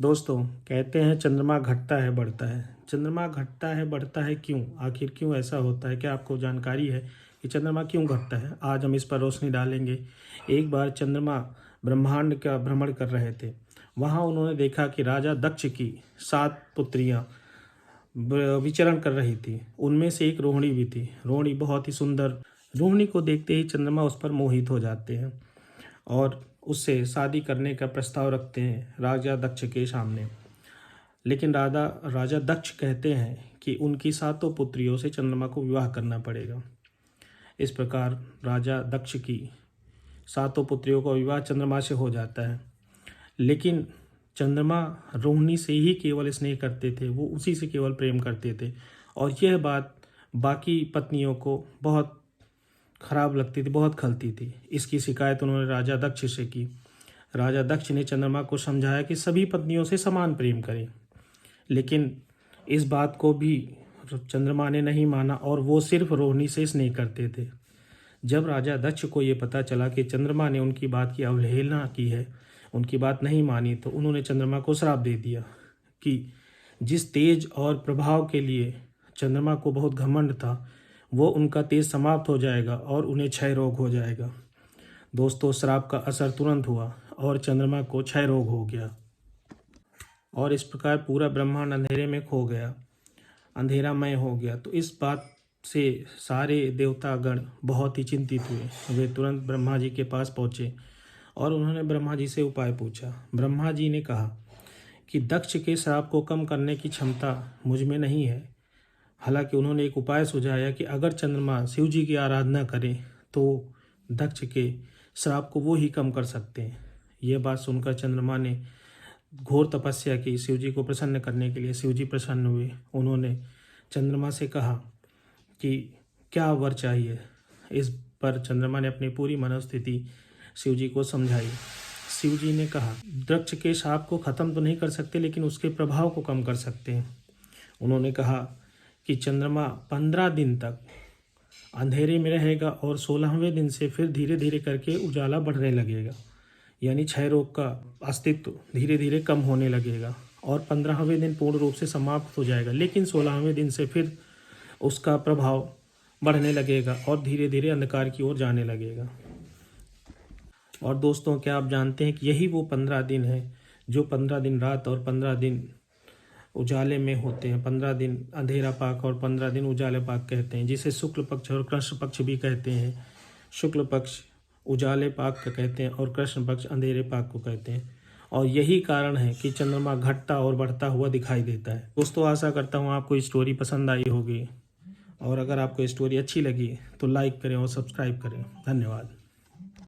दोस्तों, कहते हैं चंद्रमा घटता है बढ़ता है। चंद्रमा घटता है बढ़ता है क्यों? आखिर क्यों ऐसा होता है? क्या आपको जानकारी है कि चंद्रमा क्यों घटता है? आज हम इस पर रोशनी डालेंगे। एक बार चंद्रमा ब्रह्मांड का भ्रमण कर रहे थे। वहाँ उन्होंने देखा कि राजा दक्ष की 7 पुत्रियाँ विचरण कर रही थी। उनमें से एक रोहिणी भी थी। रोहिणी बहुत ही सुंदर। रोहिणी को देखते ही चंद्रमा उस पर मोहित हो जाते हैं और उससे शादी करने का प्रस्ताव रखते हैं राजा दक्ष के सामने। लेकिन राजा दक्ष कहते हैं कि उनकी 7 पुत्रियों से चंद्रमा को विवाह करना पड़ेगा। इस प्रकार राजा दक्ष की 7 पुत्रियों का विवाह चंद्रमा से हो जाता है। लेकिन चंद्रमा रोहिणी से ही केवल स्नेह करते थे, वो उसी से केवल प्रेम करते थे और यह बात बाकी पत्नियों को बहुत खराब लगती थी, बहुत खलती थी। इसकी शिकायत उन्होंने राजा दक्ष से की। राजा दक्ष ने चंद्रमा को समझाया कि सभी पत्नियों से समान प्रेम करें, लेकिन इस बात को भी चंद्रमा ने नहीं माना और वो सिर्फ रोहिणी से स्नेह करते थे। जब राजा दक्ष को ये पता चला कि चंद्रमा ने उनकी बात की अवहेलना की है, उनकी बात नहीं मानी, तो उन्होंने चंद्रमा को श्राप दे दिया कि जिस तेज और प्रभाव के लिए चंद्रमा को बहुत घमंड था, वो उनका तेज समाप्त हो जाएगा और उन्हें क्षय रोग हो जाएगा। दोस्तों, श्राप का असर तुरंत हुआ और चंद्रमा को क्षय रोग हो गया और इस प्रकार पूरा ब्रह्मांड अंधेरे में खो गया, अंधेरामय हो गया। तो इस बात से सारे देवतागण बहुत ही चिंतित हुए। वे तुरंत ब्रह्मा जी के पास पहुँचे और उन्होंने ब्रह्मा जी से उपाय पूछा। ब्रह्मा जी ने कहा कि दक्ष के श्राप को कम करने की क्षमता मुझ में नहीं है। हालांकि उन्होंने एक उपाय सुझाया कि अगर चंद्रमा शिव जी की आराधना करें तो दक्ष के श्राप को वो ही कम कर सकते हैं। यह बात सुनकर चंद्रमा ने घोर तपस्या की शिव जी को प्रसन्न करने के लिए। शिव जी प्रसन्न हुए। उन्होंने चंद्रमा से कहा कि क्या वर चाहिए। इस पर चंद्रमा ने अपनी पूरी मनोस्थिति शिव जी को समझाई। शिव जी ने कहा, दक्ष के शाप को ख़त्म तो नहीं कर सकते, लेकिन उसके प्रभाव को कम कर सकते हैं। उन्होंने कहा कि चंद्रमा 15 दिन तक अंधेरे में रहेगा और 16वें दिन से फिर धीरे धीरे करके उजाला बढ़ने लगेगा, यानी क्षय रोग का अस्तित्व धीरे धीरे कम होने लगेगा और 15वें दिन पूर्ण रूप से समाप्त हो जाएगा। लेकिन 16वें दिन से फिर उसका प्रभाव बढ़ने लगेगा और धीरे धीरे अंधकार की ओर जाने लगेगा। और दोस्तों, क्या आप जानते हैं कि यही वो 15 दिन है जो 15 दिन रात और 15 दिन उजाले में होते हैं। 15 दिन अंधेरा पाक और 15 दिन उजाले पाक कहते हैं, जिसे शुक्ल पक्ष और कृष्ण पक्ष भी कहते हैं। शुक्ल पक्ष उजाले पाक को कहते हैं और कृष्ण पक्ष अंधेरे पाक को कहते हैं। और यही कारण है कि चंद्रमा घटता और बढ़ता हुआ दिखाई देता है। दोस्तों, आशा करता हूँ आपको स्टोरी पसंद आई होगी और अगर आपको स्टोरी अच्छी लगी तो लाइक करें और सब्सक्राइब करें। धन्यवाद।